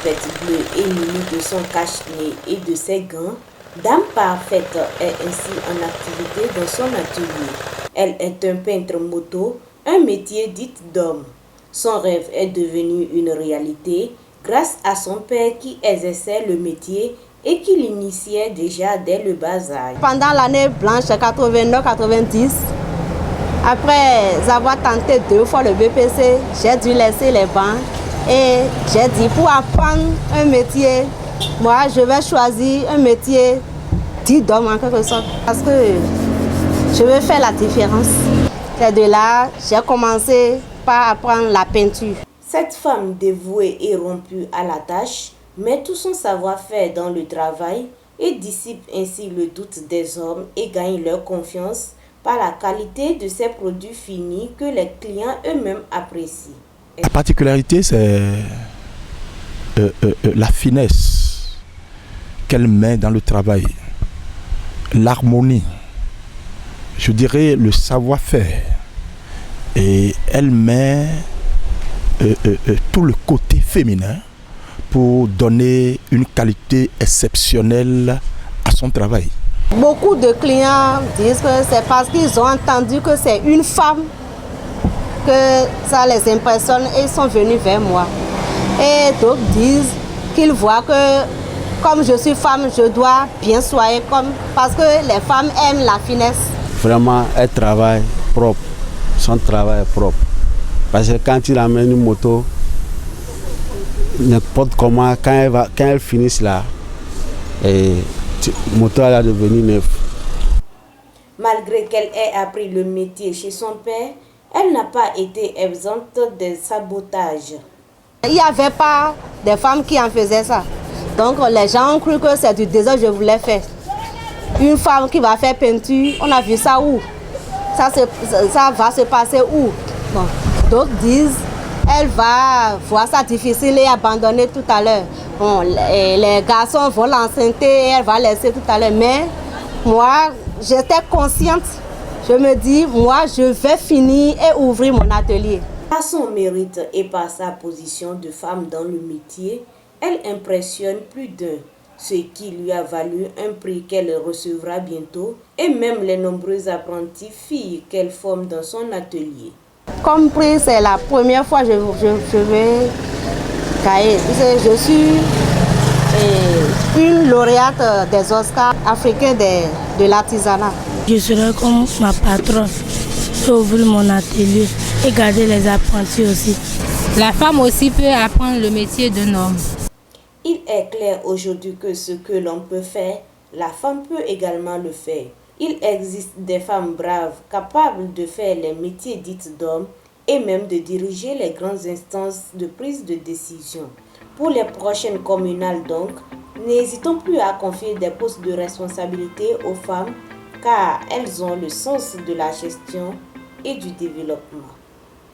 casquette bleue et munie de son cache-nez et de ses gants, Dame Parfaite est ainsi en activité dans son atelier. Elle est un peintre moto, un métier dit d'homme. Son rêve est devenu une réalité grâce à son père qui exerçait le métier et qui l'initiait déjà dès le bas âge. Pendant l'année blanche 89-90, après avoir tenté 2 fois le BPC, j'ai dû laisser les bancs et j'ai dit pour apprendre un métier, moi je vais choisir un métier dit d'homme en quelque sorte parce que je veux faire la différence. C'est de là que j'ai commencé par apprendre la peinture. Cette femme dévouée et rompue à la tâche met tout son savoir-faire dans le travail et dissipe ainsi le doute des hommes et gagne leur confiance par la qualité de ses produits finis que les clients eux-mêmes apprécient. La particularité, c'est la finesse qu'elle met dans le travail, l'harmonie, je dirais le savoir-faire. Et elle met tout le côté féminin pour donner une qualité exceptionnelle à son travail. Beaucoup de clients disent que c'est parce qu'ils ont entendu que c'est une femme que ça les impressionne et ils sont venus vers moi. Et d'autres disent qu'ils voient que comme je suis femme, je dois bien soigner parce que les femmes aiment la finesse. Vraiment, elle travaille propre, son travail est propre. Parce que quand il amène une moto, n'importe comment, quand elle finit là, la moto elle a devenu neuve. Malgré qu'elle ait appris le métier chez son père, elle n'a pas été exempte des sabotages. Il n'y avait pas des femmes qui en faisaient ça. Donc les gens ont cru que c'est du désert que je voulais faire. Une femme qui va faire peinture, on a vu ça où? Ça va se passer où? Bon. D'autres disent elle va voir ça difficile et abandonner tout à l'heure. Bon, les garçons vont l'enceinte et elle va laisser tout à l'heure. Mais moi, j'étais consciente. Je me dis, moi, je vais finir et ouvrir mon atelier. Par son mérite et par sa position de femme dans le métier, elle impressionne plus d'un, ce qui lui a valu un prix qu'elle recevra bientôt et même les nombreuses apprenties filles qu'elle forme dans son atelier. Comme prix, c'est la première fois que je vais gagner. Je suis une lauréate des Oscars africains de l'artisanat. Je serai comme ma patronne, ouvrir mon atelier et garder les apprentis aussi. La femme aussi peut apprendre le métier d'un homme. Il est clair aujourd'hui que ce que l'on peut faire, la femme peut également le faire. Il existe des femmes braves capables de faire les métiers dits d'hommes et même de diriger les grandes instances de prise de décision. Pour les prochaines communales donc, n'hésitons plus à confier des postes de responsabilité aux femmes car elles ont le sens de la gestion et du développement.